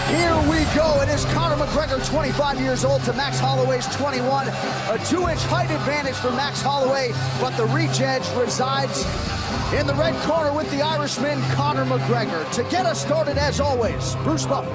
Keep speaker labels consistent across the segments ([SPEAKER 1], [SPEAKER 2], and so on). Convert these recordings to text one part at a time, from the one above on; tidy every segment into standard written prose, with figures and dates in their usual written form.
[SPEAKER 1] Here we go. It is Conor McGregor, 25 years old, to Max Holloway's 21. A 2-inch height advantage for Max Holloway, but the reach edge resides in the red corner with the Irishman, Conor McGregor. To get us started, as always, Bruce Buffer.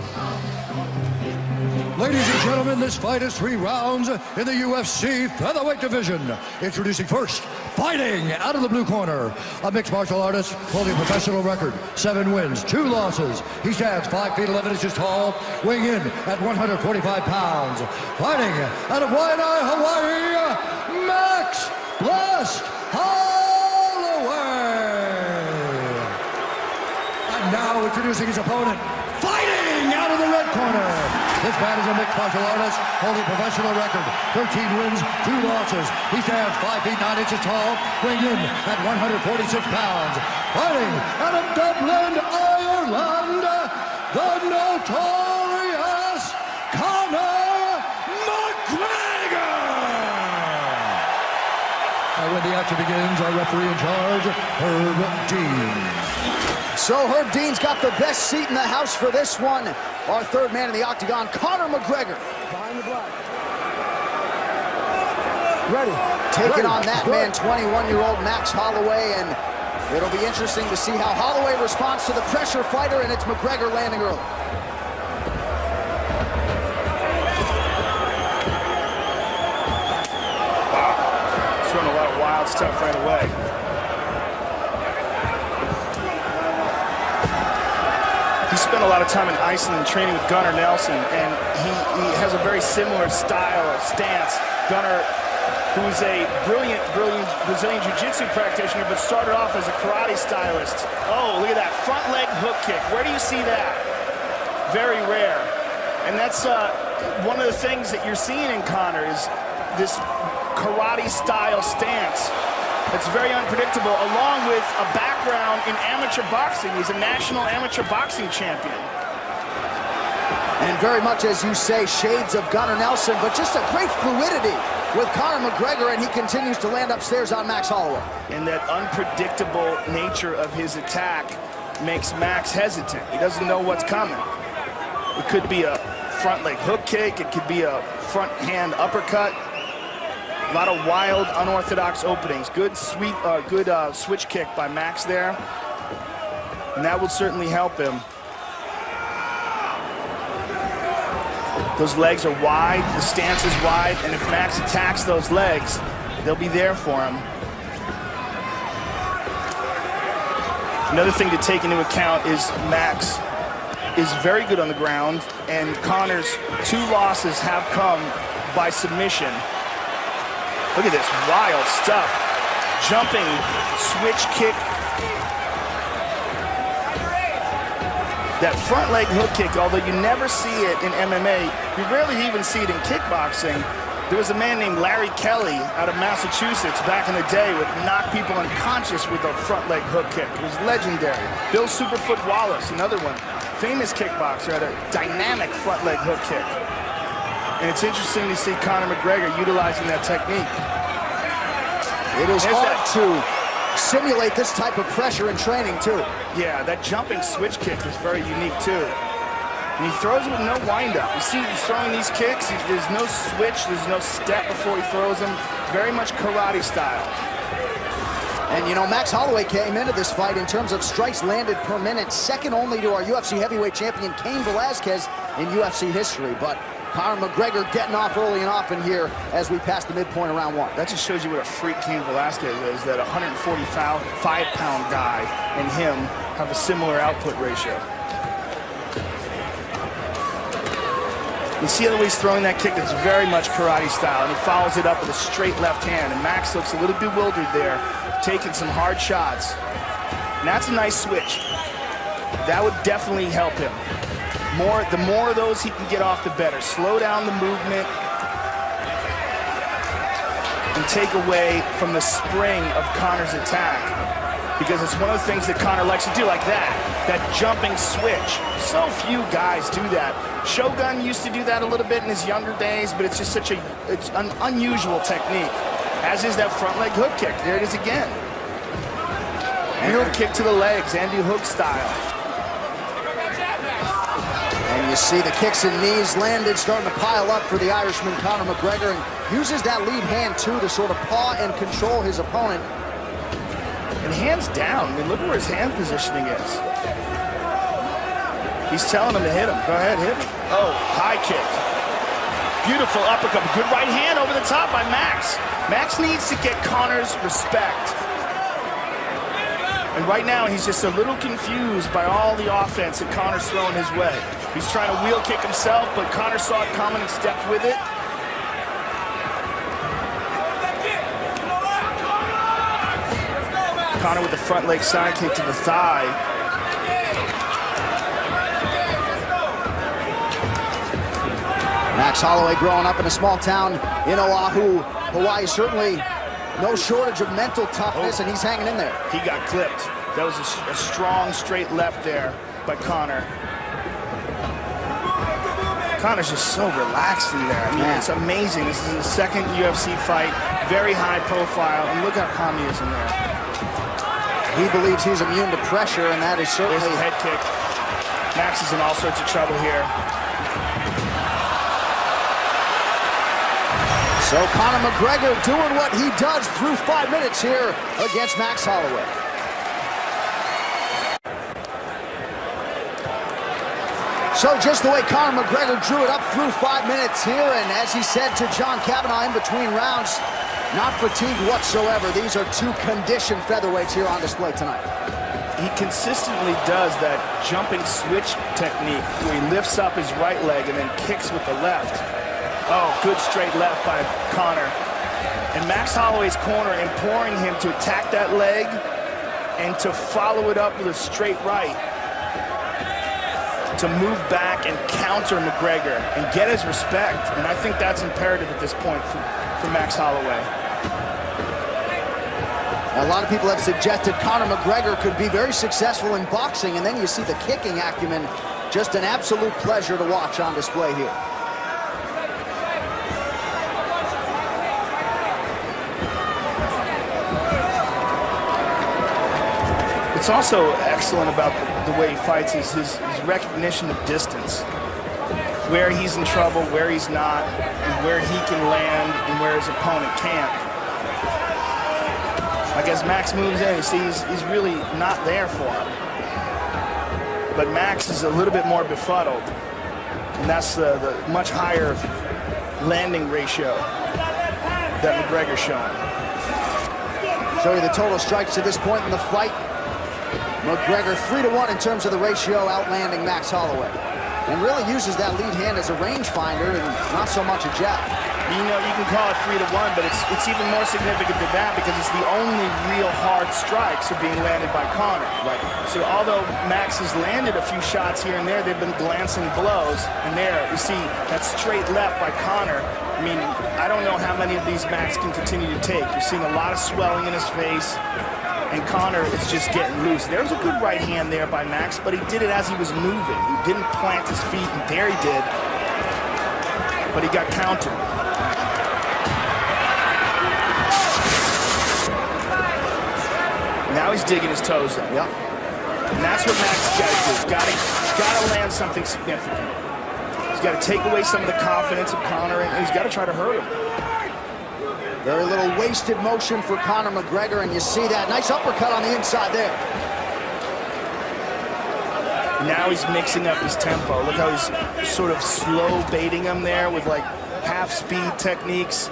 [SPEAKER 2] Ladies and gentlemen, this fight is 3 rounds in the UFC featherweight division. Introducing first, fighting out of the blue corner, a mixed martial artist holding a professional record, 7 wins, 2 losses. He stands 5 feet 11 inches tall, weighing in at 145 pounds. Fighting out of Waianae, Hawaii, Max Blast Holloway. And now introducing his opponent, fighting out of the red corner. This man is a mixed martial artist holding a professional record, 13 wins, 2 losses. He stands 5 feet 9 inches tall, weighing in at 146 pounds. Fighting out of Dublin, Ireland, the notorious Conor McGregor! And when the action begins, our referee in charge, Herb Dean.
[SPEAKER 1] So Herb Dean's got the best seat in the house for this one. Our third man in the octagon, Conor McGregor. Behind the black. Ready. Taking on that man, 21-year-old Max Holloway, and it'll be interesting to see how Holloway responds to the pressure fighter, and it's McGregor landing early.
[SPEAKER 3] Wow. Showing a lot of wild stuff right away. He spent a lot of time in Iceland training with Gunnar Nelson, and he has a very similar style or stance. Gunnar, who's a brilliant Brazilian Jiu-Jitsu practitioner, but started off as a karate stylist. Oh, look at that front leg hook kick. Where do you see that? Very rare. And that's one of the things that you're seeing in Conor is this karate style stance. It's very unpredictable, along with a background in amateur boxing. He's a national amateur boxing champion.
[SPEAKER 1] And very much, as you say, shades of Gunnar Nelson, but just a great fluidity with Conor McGregor, and he continues to land upstairs on Max Holloway.
[SPEAKER 3] And that unpredictable nature of his attack makes Max hesitant. He doesn't know what's coming. It could be a front leg hook kick. It could be a front hand uppercut. A lot of wild, unorthodox openings. Good sweep, good switch kick by Max there. And that will certainly help him. Those legs are wide, the stance is wide, and if Max attacks those legs, they'll be there for him. Another thing to take into account is Max is very good on the ground, and Conor's 2 losses have come by submission. Look at this wild stuff. Jumping switch kick. That front leg hook kick, although you never see it in MMA, you rarely even see it in kickboxing. There was a man named Larry Kelly out of Massachusetts back in the day would knock people unconscious with a front leg hook kick. It was legendary. Bill Superfoot Wallace, another one, famous kickboxer, had a dynamic front leg hook kick. And it's interesting to see Conor McGregor utilizing that technique.
[SPEAKER 1] It is hard to simulate this type of pressure in training, too.
[SPEAKER 3] Yeah, that jumping switch kick is very unique, too. And he throws it with no wind-up. You see he's throwing these kicks, there's no switch, there's no step before he throws them. Very much karate style.
[SPEAKER 1] And, you know, Max Holloway came into this fight in terms of strikes landed per minute, second only to our UFC heavyweight champion, Cain Velasquez, in UFC history. But Conor McGregor getting off early and often here as we pass the midpoint of round 1.
[SPEAKER 3] That just shows you what a freak Cain Velasquez is, that 145-pound guy and him have a similar output ratio. You see the way he's throwing that kick, it's very much karate style, and he follows it up with a straight left hand, and Max looks a little bewildered there, taking some hard shots. And that's a nice switch. That would definitely help him. The more of those he can get off, the better. Slow down the movement and take away from the spring of Conor's attack, because it's one of the things that Conor likes to do, like that jumping switch. So few guys do that. Shogun used to do that a little bit in his younger days, but it's just it's an unusual technique, as is that front leg hook kick. There it is again. Heel kick to the legs, Andy Hook style.
[SPEAKER 1] And you see the kicks and knees landed, starting to pile up for the Irishman, Conor McGregor, and uses that lead hand, too, to sort of paw and control his opponent.
[SPEAKER 3] And hands down. I mean, look where his hand positioning is. He's telling him to hit him. Go ahead, hit him. Oh, high kick. Beautiful uppercut. Good right hand over the top by Max. Max needs to get Conor's respect. And right now, he's just a little confused by all the offense that Conor's throwing his way. He's trying to wheel kick himself, but Conor saw it coming and stepped with it. Conor with the front leg side kick to the thigh.
[SPEAKER 1] Max Holloway growing up in a small town in Oahu, Hawaii. Certainly no shortage of mental toughness, and he's hanging in there.
[SPEAKER 3] He got clipped. That was a strong straight left there by Conor. Conor's just so relaxed in there. I mean, it's amazing. This is his second UFC fight, very high profile, and look how calm he is in there.
[SPEAKER 1] He believes he's immune to pressure, and that is certainly...
[SPEAKER 3] There's the head kick. Max is in all sorts of trouble here.
[SPEAKER 1] So Conor McGregor doing what he does through 5 minutes here against Max Holloway. So just the way Conor McGregor drew it up through 5 minutes here, and as he said to John Kavanagh in between rounds, not fatigued whatsoever. These are two conditioned featherweights here on display tonight.
[SPEAKER 3] He consistently does that jumping switch technique where he lifts up his right leg and then kicks with the left. Oh, good straight left by Conor. And Max Holloway's corner imploring him to attack that leg and to follow it up with a straight right, to move back and counter McGregor and get his respect. And I think that's imperative at this point for Max Holloway.
[SPEAKER 1] A lot of people have suggested Conor McGregor could be very successful in boxing, and then you see the kicking acumen. Just an absolute pleasure to watch on display here.
[SPEAKER 3] What's also excellent about the way he fights is his recognition of distance. Where he's in trouble, where he's not, and where he can land, and where his opponent can't. Like as Max moves in, you see he's really not there for him. But Max is a little bit more befuddled. And that's the much higher landing ratio that McGregor's showing.
[SPEAKER 1] Show you the total strikes to this point in the fight. McGregor 3-1 in terms of the ratio, outlanding Max Holloway. And really uses that lead hand as a rangefinder and not so much a jab.
[SPEAKER 3] You know, you can call it 3-1, but it's even more significant than that because it's the only real hard strikes are being landed by Conor.
[SPEAKER 1] Right.
[SPEAKER 3] So although Max has landed a few shots here and there, they've been glancing blows. And there, you see that straight left by Conor. I mean, I don't know how many of these Max can continue to take. You're seeing a lot of swelling in his face, and Conor is just getting loose. There's a good right hand there by Max, but he did it as he was moving. He didn't plant his feet, and there he did. But he got countered. Now he's digging his toes in.
[SPEAKER 1] Yep.
[SPEAKER 3] And that's what Max has got to do. He's got to land something significant. He's got to take away some of the confidence of Conor, and he's got to try to hurt him.
[SPEAKER 1] Very little wasted motion for Conor McGregor, and you see that nice uppercut on the inside there.
[SPEAKER 3] Now he's mixing up his tempo. Look how he's sort of slow baiting him there with like half-speed techniques.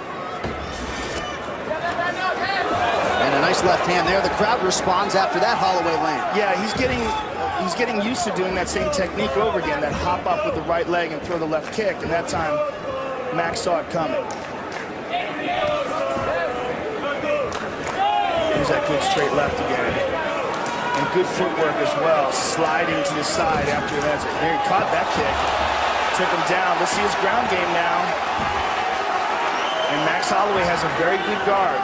[SPEAKER 1] And a nice left hand there. The crowd responds after that Holloway land.
[SPEAKER 3] Yeah, he's getting used to doing that same technique over again, that hop up with the right leg and throw the left kick, and that time Max saw it coming. Here's that good straight left again. And good footwork as well, sliding to the side after that. There, he caught that kick, took him down. Let's see his ground game now. And Max Holloway has a very good guard.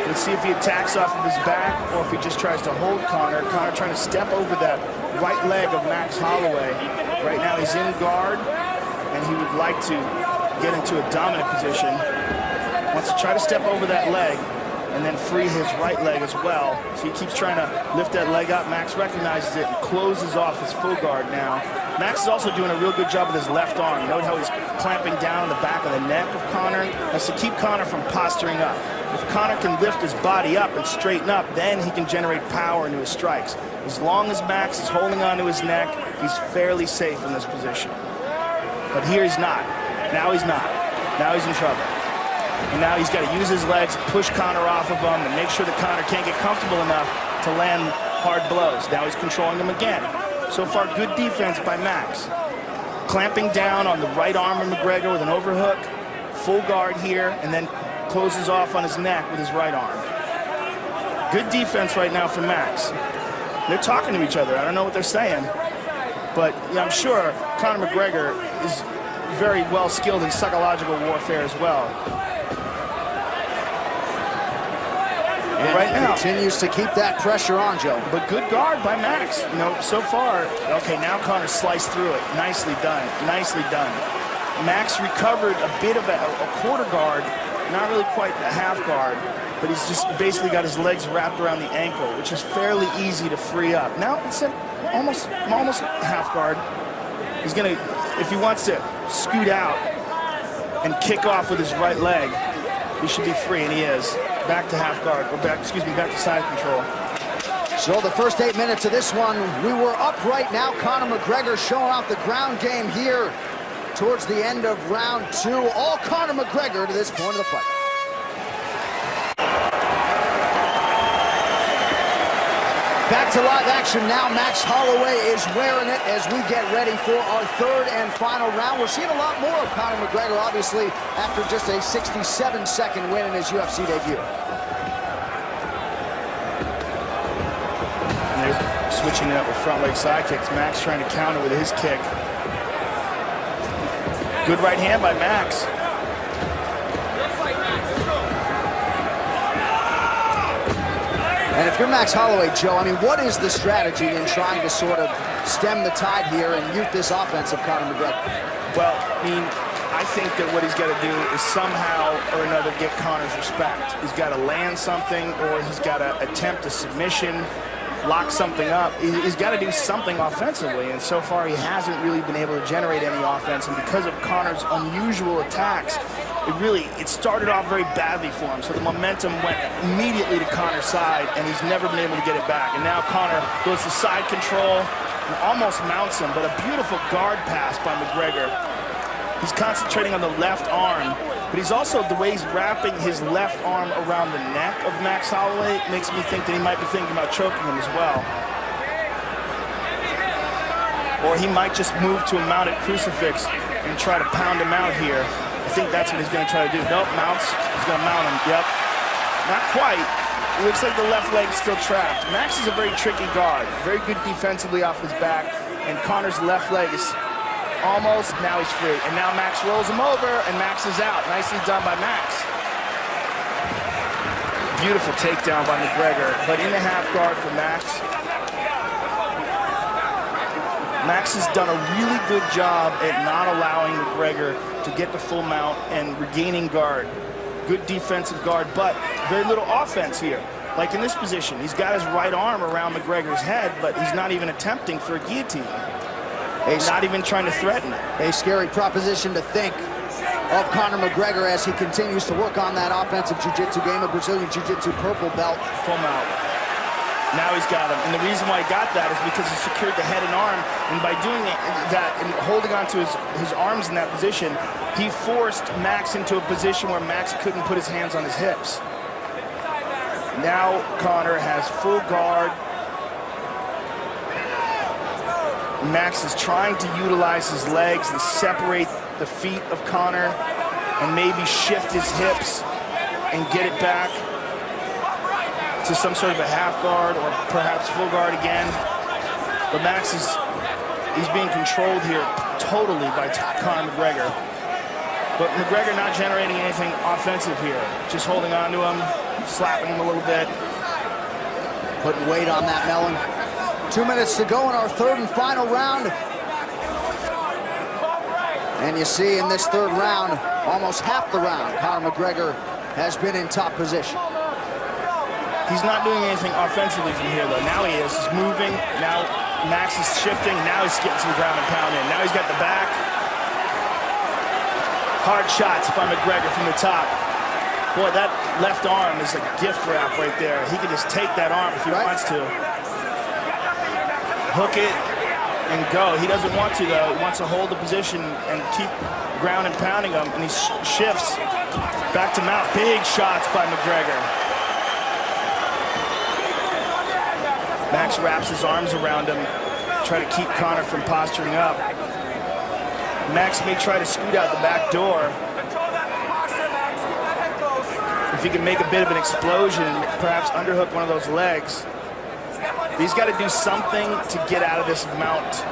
[SPEAKER 3] Let's see if he attacks off of his back or if he just tries to hold Conor. Conor trying to step over that right leg of Max Holloway. Right now he's in guard, and he would like to get into a dominant position. Wants to try to step over that leg and then free his right leg as well. So he keeps trying to lift that leg up. Max recognizes it and closes off his full guard now. Max is also doing a real good job with his left arm. Note how he's clamping down on the back of the neck of Conor. That's to keep Conor from posturing up. If Conor can lift his body up and straighten up, then he can generate power into his strikes. As long as Max is holding onto his neck, he's fairly safe in this position. But here he's not. Now he's not. Now he's in trouble. And now he's got to use his legs, push Conor off of him, and make sure that Conor can't get comfortable enough to land hard blows. Now he's controlling him again. So far, good defense by Max. Clamping down on the right arm of McGregor with an overhook, full guard here, and then closes off on his neck with his right arm. Good defense right now for Max. They're talking to each other. I don't know what they're saying, but yeah, I'm sure Conor McGregor is very well skilled in psychological warfare as well.
[SPEAKER 1] And
[SPEAKER 3] right now
[SPEAKER 1] continues to keep that pressure on, Joe.
[SPEAKER 3] But good guard by Max. You know, so far. Okay, now Conor sliced through it. Nicely done. Nicely done. Max recovered a bit of a quarter guard, not really quite a half guard, but he's just basically got his legs wrapped around the ankle, which is fairly easy to free up. Now it's almost half guard. He's gonna, if he wants to scoot out and kick off with his right leg, he should be free, and he is. Back to half guard, or back to side control.
[SPEAKER 1] So the first 8 minutes of this one, we were up right now. Conor McGregor showing off the ground game here towards the end of round 2. All Conor McGregor to this point of the fight. Back to live action now. Max Holloway is wearing it as we get ready for our third and final round. We're seeing a lot more of Conor McGregor, obviously, after just a 67-second win in his UFC debut.
[SPEAKER 3] And they're switching it up with front leg side kicks. Max trying to counter with his kick. Good right hand by Max.
[SPEAKER 1] And if you're Max Holloway, Joe, I mean, what is the strategy in trying to sort of stem the tide here and mute this offense of Conor McGregor?
[SPEAKER 3] Well, I mean, I think that what he's got to do is somehow or another get Conor's respect. He's got to land something, or he's got to attempt a submission, lock something up. He's got to do something offensively, and so far he hasn't really been able to generate any offense. And because of Conor's unusual attacks, it started off very badly for him. So the momentum went immediately to Conor's side, and he's never been able to get it back. And now Conor goes to side control and almost mounts him, but a beautiful guard pass by McGregor. He's concentrating on the left arm, but he's also, the way he's wrapping his left arm around the neck of Max Holloway makes me think that he might be thinking about choking him as well. Or he might just move to a mounted crucifix and try to pound him out here. I think that's what he's going to try to do. Nope, mounts. He's going to mount him. Yep. Not quite. It looks like the left leg's still trapped. Max is a very tricky guard. Very good defensively off his back. And Conor's left leg is almost, now he's free. And now Max rolls him over, and Max is out. Nicely done by Max. Beautiful takedown by McGregor. But in the half guard for Max. Max has done a really good job at not allowing McGregor to get the full mount and regaining guard. Good defensive guard, but very little offense here. Like in this position, he's got his right arm around McGregor's head, but he's not even attempting for a guillotine. He's not even trying to threaten it.
[SPEAKER 1] A scary proposition to think of Conor McGregor as he continues to work on that offensive jiu-jitsu game, a Brazilian jiu-jitsu purple belt.
[SPEAKER 3] Full mount. Now he's got him, and the reason why he got that is because he secured the head and arm, and by doing that and holding on to his arms in that position, he forced Max into a position where Max couldn't put his hands on his hips. Now Conor has full guard. Max is trying to utilize his legs and separate the feet of Conor and maybe shift his hips and get it back to some sort of a half guard or perhaps full guard again. But Max he's being controlled here totally by Conor McGregor. But McGregor not generating anything offensive here. Just holding on to him, slapping him a little bit.
[SPEAKER 1] Putting weight on that melon. 2 minutes to go in our third and final round. And you see in this third round, almost half the round, Conor McGregor has been in top position.
[SPEAKER 3] He's not doing anything offensively from here, though. Now he is. He's moving. Now Max is shifting. Now he's getting some ground and pound in. Now he's got the back. Hard shots by McGregor from the top. Boy, that left arm is a gift wrap right there. He can just take that arm if he wants to. Hook it and go. He doesn't want to, though. He wants to hold the position and keep ground and pounding him, and he shifts back to mount. Big shots by McGregor. Max wraps his arms around him, try to keep Conor from posturing up. Max may try to scoot out the back door. If he can make a bit of an explosion, perhaps underhook one of those legs. He's got to do something to get out of this mount.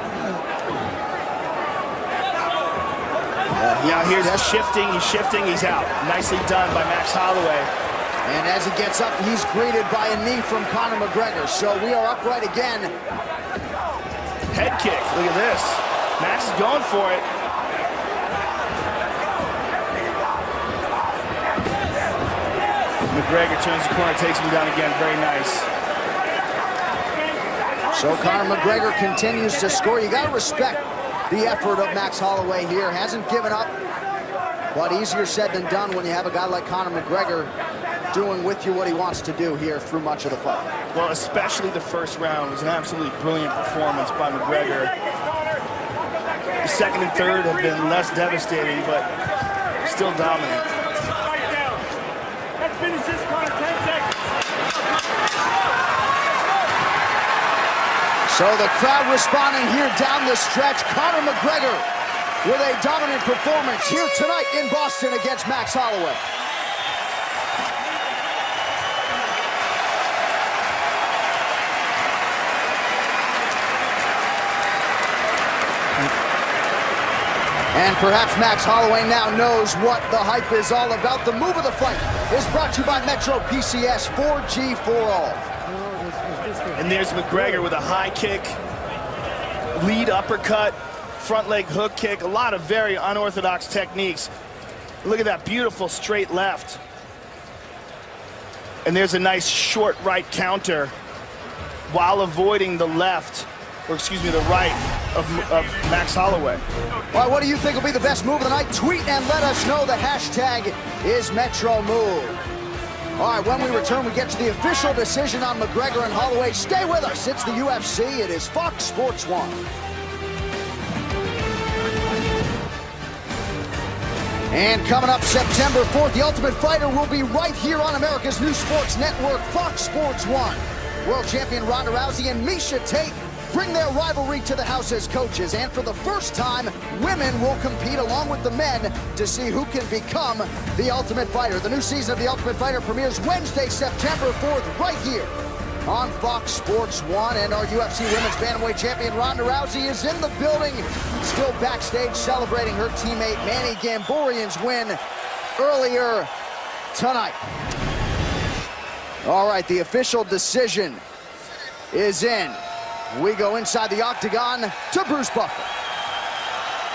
[SPEAKER 3] Now here's he's shifting, he's out. Nicely done by Max Holloway.
[SPEAKER 1] And as he gets up, he's greeted by a knee from Conor McGregor. So we are upright again.
[SPEAKER 3] Head kick, look at this. Max is going for it. McGregor turns the corner, takes him down again, very nice.
[SPEAKER 1] So Conor McGregor continues to score. You gotta respect the effort of Max Holloway here. Hasn't given up, but easier said than done when you have a guy like Conor McGregor doing with you what he wants to do here through much of the fight.
[SPEAKER 3] Well, especially the first round was an absolutely brilliant performance by McGregor. The second and third have been less devastating, but still dominant.
[SPEAKER 4] Let's finish this, Conor, 10 seconds.
[SPEAKER 1] So the crowd responding here down the stretch. Conor McGregor with a dominant performance here tonight in Boston against Max Holloway. And perhaps Max Holloway now knows what the hype is all about. The move of the fight is brought to you by Metro PCS 4G for all.
[SPEAKER 3] And there's McGregor with a high kick, lead uppercut, front leg hook kick, a lot of very unorthodox techniques. Look at that beautiful straight left. And there's a nice short right counter while avoiding the left, or excuse me, the right of Max Holloway.
[SPEAKER 1] All right, what do you think will be the best move of the night? Tweet and let us know. The hashtag is MetroMove. All right, when we return, we get to the official decision on McGregor and Holloway. Stay with us. It's the UFC. It is Fox Sports 1. And coming up September 4th, The Ultimate Fighter will be right here on America's new sports network, Fox Sports 1. World champion Ronda Rousey and Miesha Tate bring their rivalry to the house as coaches, and for the first time, women will compete along with the men to see who can become the Ultimate Fighter. The new season of The Ultimate Fighter premieres Wednesday, September 4th, right here on Fox Sports 1, and our UFC Women's Bantamweight champion Ronda Rousey is in the building, still backstage celebrating her teammate Manny Gamborian's win earlier tonight. All right, the official decision is in. We go inside the octagon to Bruce Buffer.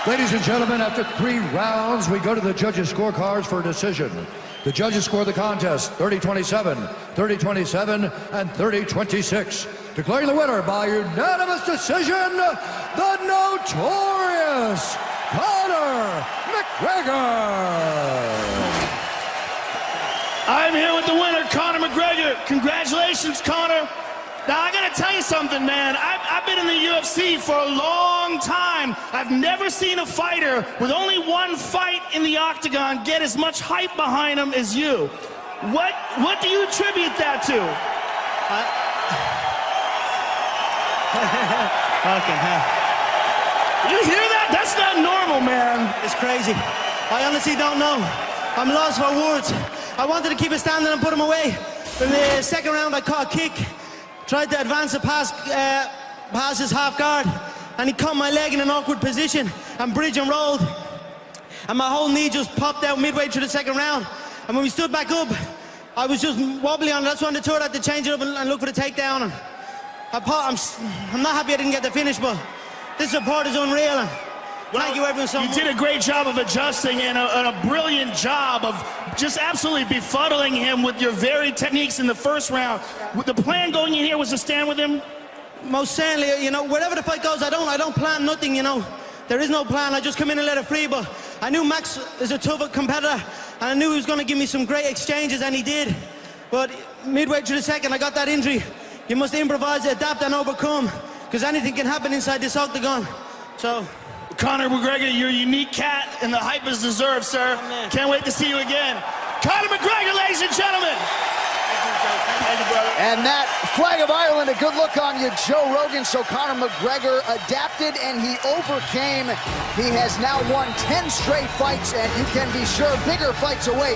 [SPEAKER 2] Ladies and gentlemen, after 3 rounds, we go to the judges' scorecards for a decision. The judges score the contest 30-27, 30-27, and 30-26. Declaring the winner by unanimous decision, the notorious Conor McGregor.
[SPEAKER 5] I'm here with the winner, Conor McGregor. Congratulations, Conor. Now, I gotta tell you something, man. I've been in the UFC for a long time. I've never seen a fighter with only one fight in the octagon get as much hype behind him as you. What do you attribute that to? You hear that? That's not normal, man.
[SPEAKER 6] It's crazy. I honestly don't know. I'm lost for words. I wanted to keep it standing and put him away. In the second round, I caught a kick. Tried to advance the past his half guard, and he caught my leg in an awkward position and bridge and rolled. And my whole knee just popped out midway through the second round. And when we stood back up, I was just wobbly on it. That's when the third had to change it up and look for the takedown. And I'm not happy I didn't get the finish, but this support is unreal. And thank you everyone so much.
[SPEAKER 5] You did a great job of adjusting and a brilliant job of just absolutely befuddling him with your varied techniques in the first round. The plan going in here was to stand with him?
[SPEAKER 6] most certainly, you know, wherever the fight goes, I don't plan nothing, you know. There is no plan. I just come in and let it free. But I knew Max is a tough competitor, and I knew he was going to give me some great exchanges, and he did. But midway through the second, I got that injury. You must improvise, adapt, and overcome, because anything can happen inside this octagon. So,
[SPEAKER 5] Conor McGregor, you're a unique cat, and the hype is deserved, sir.
[SPEAKER 6] Amen.
[SPEAKER 5] Can't wait to see you again. Conor McGregor, ladies and gentlemen.
[SPEAKER 3] Thank you, brother.
[SPEAKER 1] And that flag of Ireland, a good look on you, Joe Rogan. So Conor McGregor adapted and he overcame. He has now won 10 straight fights, and you can be sure bigger fights await.